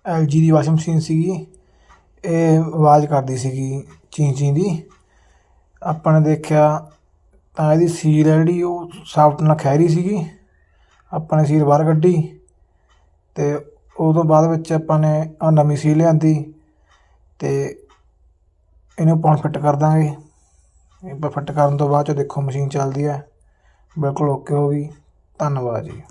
LG ਦੀ washing machine ਸੀਗੀ। ਇਹ ਆਵਾਜ਼ ਕਰਦੀ ਸੀਗੀ ਚੀਂ ਚੀਂ ਦੀ। ਆਪਾਂ ਨੇ ਦੇਖਿਆ ਤਾਂ ਇਹਦੀ ਸੀਲ ਹੈ ਜਿਹੜੀ ਉਹ ਸਾਫਟ ਨਾਲ ਖਹਿਰੀ ਸੀਗੀ। ਆਪਾਂ ਨੇ ਸੀਲ ਬਾਹਰ ਕੱਢੀ ਅਤੇ ਉਹ ਤੋਂ ਬਾਅਦ ਵਿੱਚ ਆਪਾਂ ਨੇ ਆਹ ਨਵੀਂ ਸੀਲ ਲਿਆਂਦੀ ਅਤੇ ਇਹਨੂੰ ਆਪਾਂ ਫਿੱਟ ਕਰ ਦਾਂਗੇ। ਫਿੱਟ ਕਰਨ ਤੋਂ ਬਾਅਦ 'ਚ ਦੇਖੋ ਮਸ਼ੀਨ ਚੱਲਦੀ ਹੈ, ਬਿਲਕੁਲ ਓਕੇ ਹੋ ਗਈ। ਧੰਨਵਾਦ ਜੀ।